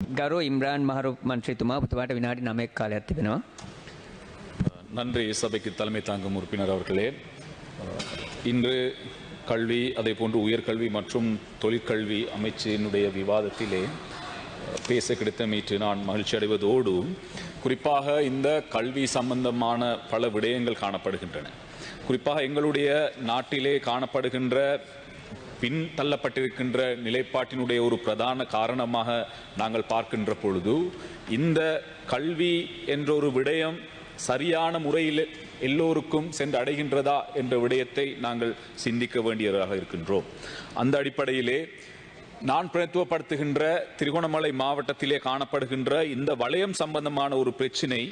ගරු ඉම්රාන් මහරු මන්ත්‍රීතුමා ඔබතුමාට විනාඩි 9ක් කාලයක් තිබෙනවා. நன்றி சபைக்கு தலைமை தாங்கும் உறுப்பினர் அவர்களே. இன்று கல்வி அதே போன்று உயர்கல்வி மற்றும் தொழிற்கல்வி அமைச்சினுடைய விவாதத்திலே பேச கிடைத்தமைக்கு நான் மகிழ்ச்சி அடைவதோடு குறிப்பாக இந்த கல்வி சம்பந்தமான பல விடயங்கள் காணப்படுகின்றன. குறிப்பாக எங்களுடைய நாட்டிலே காணப்படுகின்ற பின் தள்ளப்பட்டிருக்கின்ற நிலைப்பாட்டினுடைய ஒரு பிரதான காரணமாக நாங்கள் பார்க்கின்ற பொழுது இந்த கல்வி என்ற ஒரு விடயம் சரியான முறையில் எல்லோருக்கும் சென்று அடைகின்றதா என்ற விடயத்தை நாங்கள் சிந்திக்க வேண்டியதாக இருக்கின்றோம். அந்த அடிப்படையிலே நான் பிரதித்துவப்படுத்துகின்ற திருகோணமலை மாவட்டத்திலே காணப்படுகின்ற இந்த வலயம் சம்பந்தமான ஒரு பிரச்சினை,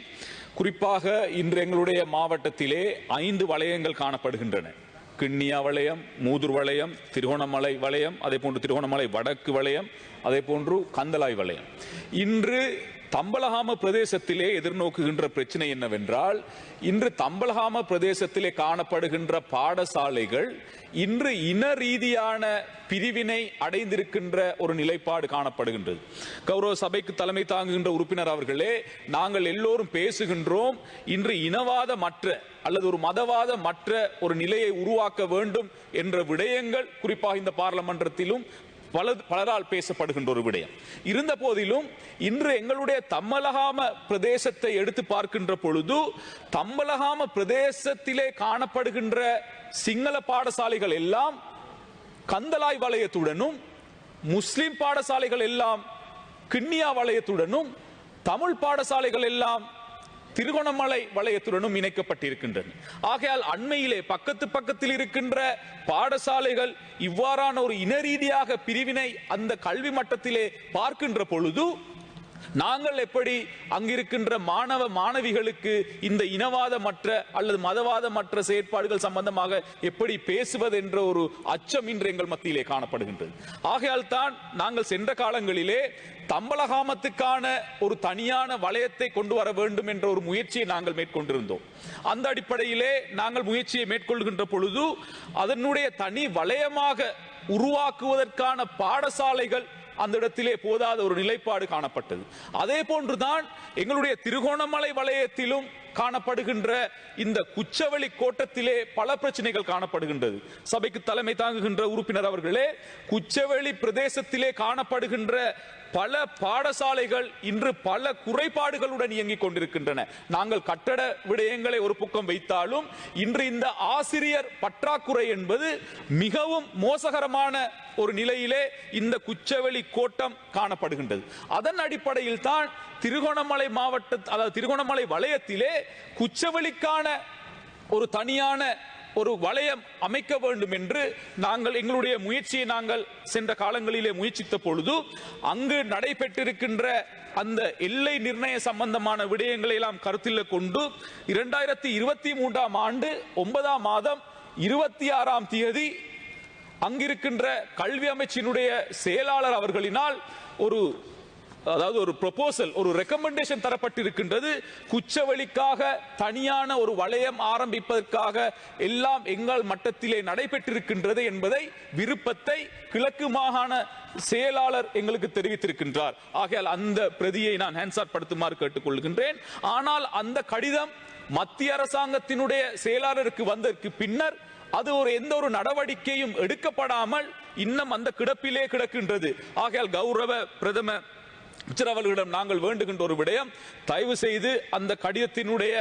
குறிப்பாக இன்று எங்களுடைய மாவட்டத்திலே 5 வலயங்கள் காணப்படுகின்றன. கிண்ணியா வலயம், மூதூர் வலயம், திருகோணமலை வலயம், அதே போன்று திருகோணமலை வடக்கு வலயம், அதே போன்று கந்தளாய் வலயம். இன்று தம்பலகாம பிரதேசத்திலே எதிர்நோக்குகின்ற பிரச்சனை என்னவென்றால், இன்று தம்பலகாம பிரதேசத்திலே காணப்படுகின்ற பாடசாலைகள் இன்று இன ரீதியான பிரிவினை அடைந்திருக்கின்ற ஒரு நிலைப்பாடு காணப்படுகின்றது. கௌரவ சபைக்கு தலைமை தாங்குகின்ற உறுப்பினர் அவர்களே, நாங்கள் எல்லோரும் பேசுகின்றோம் இன்று இனவாத மற்ற அல்லது ஒரு மதவாத மற்ற ஒரு நிலையை உருவாக்க வேண்டும் என்ற விடயங்கள் குறிப்பாக இந்த பார்லமென்றத்திலும் பலரால் பேசப்படுகின்ற ஒரு விடயம் இருந்த போதிலும் இன்று எங்களுடைய தம்பலகாம பிரதேசத்தை எடுத்து பார்க்கின்ற பொழுது தம்பலகாம பிரதேசத்திலே காணப்படுகின்ற சிங்கள பாடசாலைகள் எல்லாம் கந்தளாய் வலயத்துடனும், முஸ்லிம் பாடசாலைகள் எல்லாம் கிண்ணியா வலயத்துடனும், தமிழ் பாடசாலைகள் எல்லாம் திருகோணமலை வலயத்துடனும் இணைக்கப்பட்டிருக்கின்றன. ஆகையால் அண்மையிலே பக்கத்தில் இருக்கின்ற பாடசாலைகள் இவ்வாறான ஒரு இன ரீதியாக பிரிவினை அந்த கல்வி மட்டத்திலே பார்க்கின்ற பொழுது நாங்கள் எப்படி அங்கிருக்கின்ற மாணவ மாணவிகளுக்கு இந்த இனவாத மற்ற அல்லது மதவாத மற்ற செயற்பாடுகள் சம்பந்தமாக எப்படி பேசுவது என்ற ஒரு அச்சம் இன்று எங்கள் மத்தியிலே காணப்படுகின்றது. ஆகையால் தான் நாங்கள் சென்ற காலங்களிலே தம்பலகாமத்துக்கான ஒரு தனியான வலயத்தை கொண்டு வர வேண்டும் என்ற ஒரு முயற்சியை நாங்கள் மேற்கொண்டிருந்தோம். அந்த அடிப்படையிலே நாங்கள் முயற்சியை மேற்கொள்கின்ற பொழுது அதனுடைய தனி வலயமாக உருவாக்குவதற்கான பாடசாலைகள் அந்த இடத்திலே போதாத ஒரு நிலைப்பாடு காணப்பட்டது. அதே போன்றுதான் எங்களுடைய திருகோணமலை வலயத்திலும் காணப்படுகின்ற இந்த குச்சவெளி கோட்டத்திலே பல பிரச்சனைகள் காணப்படுகின்றது. சபைக்கு தலைமை தாங்குகின்ற உறுப்பினர் அவர்களே, குச்சவெளி பிரதேசத்திலே காணப்படுகின்ற பல பாடசாலைகள் இன்று பல குறைபாடுகளுடன் இயங்கிக் கொண்டிருக்கின்றன. நாங்கள் கட்டட விடயங்களை ஒரு பக்கம் வைத்தாலும் இன்று இந்த ஆசிரியர் பற்றாக்குறை என்பது மிகவும் மோசகரமான ஒரு நிலையிலே இந்த குச்சவெளி கோட்டம் காணப்படுகின்றது. அதன் அடிப்படையில் தான் திருகோணமலை மாவட்ட அதாவது திருகோணமலை வலயத்திலே குச்சவெளிக்கான ஒரு தனியான ஒரு வலயம் அமைக்க வேண்டும் என்று நாங்கள் எங்களுடைய முயற்சியை நாங்கள் சென்ற காலங்களிலே முயற்சித்த பொழுது அங்கு நடைபெற்றிருக்கின்ற அந்த எல்லை நிர்ணய சம்பந்தமான விடயங்களை எல்லாம் கருத்தில் கொண்டு 2023ஆம் ஆண்டு 9ஆம் மாதம் 26ஆம் தேதி அங்கிருக்கின்ற கல்வி அமைச்சினுடைய செயலாளர் அவர்களினால் ஒரு ப்ரொபோசல், ஒரு ரெக்கமெண்டேஷன் தரப்பட்டிருக்கின்றது. குச்சவெளிக்காக தனியான ஒரு வலயம் ஆரம்பிப்பதற்காக எல்லாம் எங்கள் மட்டத்திலே நடைபெற்றிருக்கின்றது என்பதை விருப்பத்தை கிழக்கு மாகாண செயலாளர் எங்களுக்கு தெரிவித்திருக்கின்றார். ஆகையால் அந்த பிரதியை நான் ஹேண்ட்ஸ்ஆட் படுத்துமாறு கேட்டுக்கொள்கின்றேன். ஆனால் அந்த கடிதம் மத்திய அரசாங்கத்தினுடைய செயலாளருக்கு வந்ததற்கு பின்னர் அது எந்த ஒரு நடவடிக்கையும் எடுக்கப்படாமல் இன்னும் அந்த கிடப்பிலே கிடக்கின்றது. ஆகையால் கௌரவ பிரதம அவர்களிடம் நாங்கள் வேண்டுகின்ற ஒரு விடயம், தயவு செய்து அந்த கடிதத்தினுடைய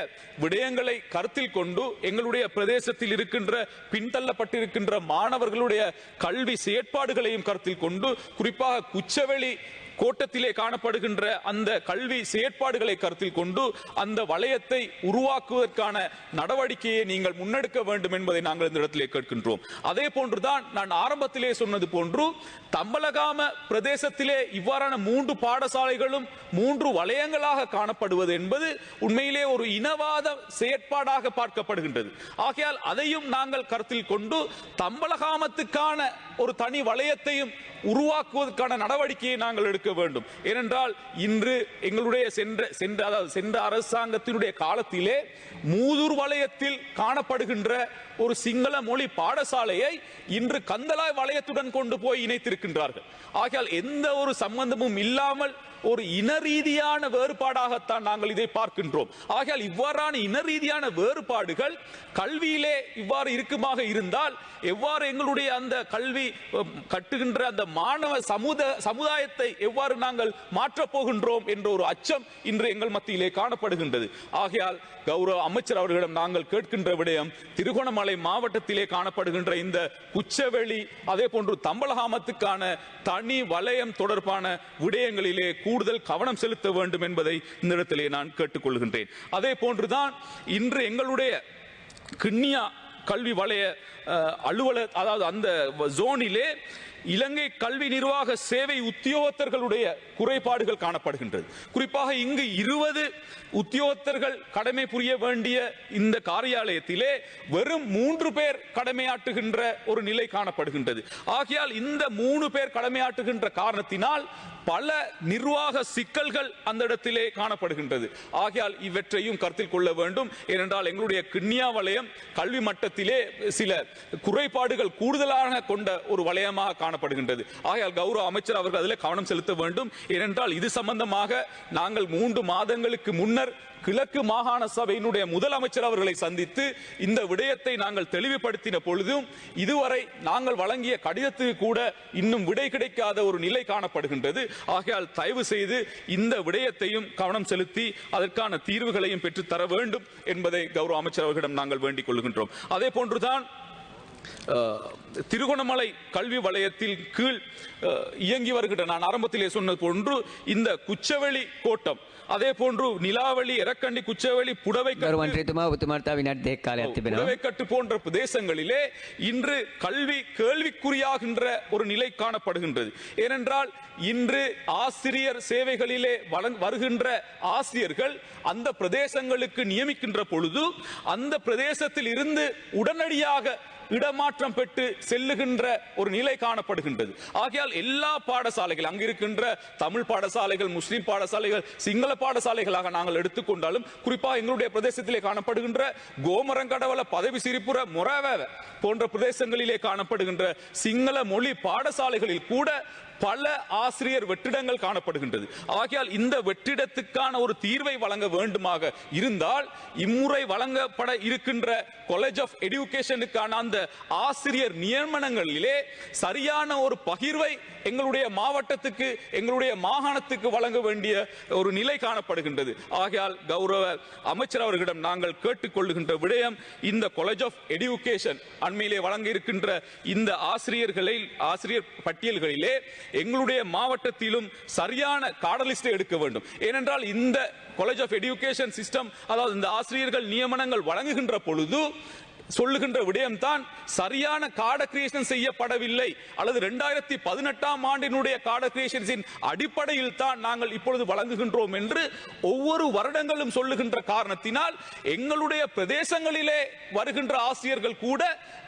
விடயங்களை கருத்தில் கொண்டு எங்களுடைய பிரதேசத்தில் இருக்கின்ற பின்தள்ளப்பட்டிருக்கின்ற மாணவர்களுடைய கல்வி செயற்பாடுகளையும் கருத்தில் கொண்டு குறிப்பாக குச்சவெளி கோட்டத்திலே காணப்படுகின்ற அந்த கல்வி செயற்பாடுகளை கருத்தில் கொண்டு அந்த வலயத்தை உருவாக்குவதற்கான நடவடிக்கையை நீங்கள் முன்னெடுக்க வேண்டும் என்பதை நாங்கள் இந்த இடத்திலே கேட்கின்றோம். அதே போன்றுதான் நான் ஆரம்பத்திலே சொன்னது போன்று தம்பலகாம பிரதேசத்திலே இவ்வாறான 3 பாடசாலைகளும் 3 வலயங்களாக காணப்படுவது என்பது உண்மையிலே ஒரு இனவாத செயற்பாடாக பார்க்கப்படுகின்றது. ஆகையால் அதையும் நாங்கள் கருத்தில் கொண்டு தம்பலகாமத்துக்கான ஒரு தனி வலயத்தையும் உருவாக்குவதற்கான நடவடிக்கையை நாங்கள் எடுக்க வேண்டும். ஏனென்றால் இன்று எங்களுடைய சென்ற அரசாங்கத்தினுடைய காலத்திலே மூதூர் வலயத்தில் காணப்படுகின்ற ஒரு சிங்கள மொழி பாடசாலையை இன்று கந்தளாய் வலயத்துடன் கொண்டு போய் இணைத்திருக்கின்றார்கள். ஆகையால் எந்த ஒரு சம்பந்தமும் இல்லாமல் ஒரு இன ரீதியான வேறுபாடாகத்தான் நாங்கள் இதை பார்க்கின்றோம். ஆகையால் இவ்வாறான இன ரீதியான வேறுபாடுகள் கல்வியிலே இவ்வாறு இருக்குமாக இருந்தால் எவ்வாறு எங்களுடைய அந்த கல்வி கட்டுகின்ற அந்த மாணவ சமுதாயத்தை எவ்வாறு நாங்கள் மாற்றப் போகின்றோம் என்ற ஒரு அச்சம் இன்று எங்கள் மத்தியிலே காணப்படுகின்றது. ஆகையால் கௌரவ அமைச்சர் அவர்களிடம் நாங்கள் கேட்கின்ற விடயம், திருகோணமலை மாவட்டத்திலே காணப்படுகின்ற இந்த குச்சவெளி அதே போன்று தம்பலகாமத்துக்கான தனி வலயம் தொடர்பான விடயங்களிலே கூடுதல் கவனம் செலுத்த வேண்டும் என்பதை இந்த இடத்திலே நான் கேட்டுக்கொள்கின்றேன். அதே போன்றுதான் இன்று எங்களுடைய கிண்ணியா கல்வி வலய அலுவலர், அதாவது அந்த ஜோனிலே இலங்கை கல்வி நிர்வாக சேவை உத்தியோகத்தர்களுடைய குறைபாடுகள் காணப்படுகின்றது. குறிப்பாக இங்கு 20 உத்தியோகத்தர்கள் கடமை புரிய வேண்டிய இந்த காரியாலயத்திலே வெறும் 3 பேர் கடமையாற்றுகின்ற ஒரு நிலை காணப்படுகின்றது. ஆகையால் இந்த 3 பேர் கடமையாற்றுகின்ற காரணத்தினால் பல நிர்வாக சிக்கல்கள் அந்த இடத்திலே காணப்படுகின்றது. ஆகையால் இவற்றையும் கருத்தில் கொள்ள வேண்டும். ஏனென்றால் எங்களுடைய கிண்ணியா வலயம் கல்வி மட்டத்திலே சில குறைபாடுகள் கூடுதலாக கொண்ட ஒரு வலயமாக காணப்படுகின்றது. ஆகையால் கௌரவ அமைச்சர் அவர்கள் அதில் கவனம் செலுத்த வேண்டும். ஏனென்றால் இது சம்பந்தமாக நாங்கள் 3 மாதங்களுக்கு முன்னர் கிழக்கு மாகாண சபையினுடைய முதலமைச்சர் அவர்களை சந்தித்து இந்த விடயத்தை நாங்கள் தெளிவுபடுத்தின பொழுதும் இதுவரை நாங்கள் வழங்கிய கடிதத்துக்கு கூட இன்னும் விடை கிடைக்காத ஒரு நிலை காணப்படுகின்றது. ஆகையால் தயவு செய்து இந்த விடயத்தையும் கவனம் செலுத்தி அதற்கான தீர்வுகளையும் பெற்றுத்தர வேண்டும் என்பதை கௌரவ அமைச்சர் அவர்களிடம் நாங்கள் வேண்டிக் கொள்கின்றோம். அதே போன்றுதான் திருகோணமலை கல்வி வலயத்தில் கீழ் இயங்கி வருகின்ற, நான் ஆரம்பத்திலே சொன்னது போன்று இந்த குச்சவெளி கோட்டம், அதே போன்று நிலாவளி, எரக்கண்டி, குச்சவெளி, புடவைக்கட்டு போன்ற பிரதேசங்களிலே இன்று கல்வி கேள்விக்குறியாகின்ற ஒரு நிலை காணப்படுகின்றது. ஏனென்றால் இன்று ஆசிரியர் சேவைகளிலே வருகின்ற ஆசிரியர்கள் அந்த பிரதேசங்களுக்கு நியமிக்கின்ற பொழுது அந்த பிரதேசத்தில் இருந்து உடனடியாக இடமாற்றம் பெற்று செல்லுகின்ற ஒரு நிலை காணப்படுகின்றது. ஆகையால் எல்லா பாடசாலைகள், அங்கு இருக்கின்ற தமிழ் பாடசாலைகள், முஸ்லிம் பாடசாலைகள், சிங்கள பாடசாலைகளாக நாங்கள் எடுத்துக்கொண்டாலும் குறிப்பாக எங்களுடைய பிரதேசத்திலே காணப்படுகின்ற கோமரங்கடவல, பதவி சிரிப்புற, மொரவ போன்ற பிரதேசங்களிலே காணப்படுகின்ற சிங்கள மொழி பாடசாலைகளில் கூட பல ஆசிரியர் வெற்றிடங்கள் காணப்படுகின்றது. ஆகையால் இந்த வெற்றிடத்துக்கான ஒரு தீர்வை வழங்க வேண்டுமாக இருந்தால் இம்முறை வழங்கப்பட இருக்கின்ற காலேஜ் ஆஃப் எஜுகேஷனுக்கான அந்த ஆசிரியர் நியமனங்களிலே சரியான ஒரு பகிர்வை எங்களுடைய மாவட்டத்துக்கு, எங்களுடைய மாகாணத்துக்கு வழங்க வேண்டிய ஒரு நிலை காணப்படுகின்றது. ஆகையால் கௌரவ அமைச்சர் அவர்களிடம் நாங்கள் கேட்டுக்கொள்ளுகின்ற விடயம், இந்த காலேஜ் ஆஃப் எஜுகேஷன் அண்மையிலே வழங்க இருக்கின்ற இந்த ஆசிரியர் பட்டியல்களிலே எங்களுடைய மாவட்டத்திலும் சரியான காடலிஸ்டை எடுக்க வேண்டும். ஏனென்றால் இந்த காலேஜ் ஆஃப் எஜுகேஷன் சிஸ்டம், அதாவது இந்த ஆசிரியர்கள் நியமனங்கள் வழங்குகின்ற பொழுது சொல்லுகின்ற விடயம்தான் சரியான கார்டு கிரியேஷன் செய்யப்படவில்லை, அல்லது 2018ஆம் ஆண்டினுடைய கார்டு கிரியேஷனின் அடிப்படையில் தான் நாங்கள் இப்பொழுது வழங்குகின்றோம் என்று ஒவ்வொரு வருடங்களும் சொல்லுகின்ற காரணத்தினால் எங்களுடைய பிரதேசங்களிலே வருகின்ற ஆசிரியர்கள் கூட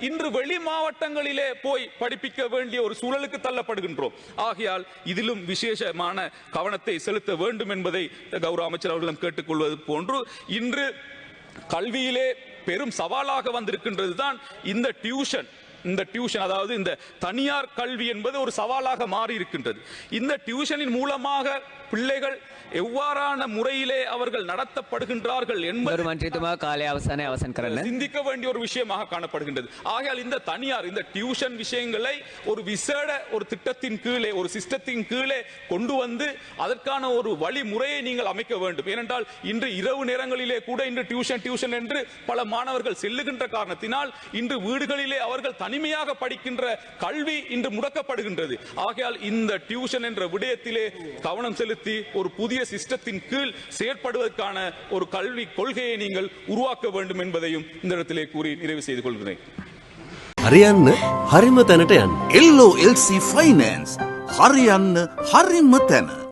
இன்று வெளி மாவட்டங்களிலே போய் படிப்பிக்க வேண்டிய ஒரு சூழலுக்கு தள்ளப்படுகின்றோம். ஆகையால் இதிலும் விசேஷமான கவனத்தை செலுத்த வேண்டும் என்பதை கௌரவ அமைச்சர் அவர்களிடம் கேட்டுக்கொள்வது போன்று, இன்று கல்வியிலே பெரும் சவாலாக வந்திருக்கின்றது தான் இந்த டியூஷன், அதாவது இந்த தனியார் கல்வி என்பது ஒரு சவாலாக மாறி இருக்கின்றது. இந்த டியூஷனின் மூலமாக பிள்ளைகள் எவ்வாறான முறையிலே அவர்கள் நடத்தப்படுகின்றார்கள் என்பது சிந்திக்க வேண்டிய ஒரு விஷயமாக காணப்படுகின்றது. ஆகையால் இந்த தனியார், இந்த டியூஷன் விஷயங்களை ஒரு விசேட ஒரு திட்டத்தின் கீழே, ஒரு சிஸ்டத்தின் கீழே கொண்டு வந்து அதற்கான ஒரு வழிமுறையை நீங்கள் அமைக்க வேண்டும். ஏனென்றால் இன்று இரவு நேரங்களிலே கூட இன்று டியூஷன் என்று பல மாணவர்கள் செல்லுகின்ற காரணத்தினால் இன்று வீடுகளிலே அவர்கள் தனிமையாக படிக்கின்ற கல்வி இன்று முடக்கப்படுகின்றது. ஆகையால் இந்த டியூஷன் என்ற விடயத்திலே கவனம் செலுத்தி ஒரு புதிய சிஸ்டத்தின் கீழ் செயற்படுவதற்கான ஒரு கல்வி கொள்கையை நீங்கள் உருவாக்க வேண்டும் என்பதையும் இந்த இடத்திலே கூறி நிறைவு செய்து கொள்கிறேன். හරියන්න හරිම තැනට යන්න. LOLC Finance හරියන්න හරිම තැන.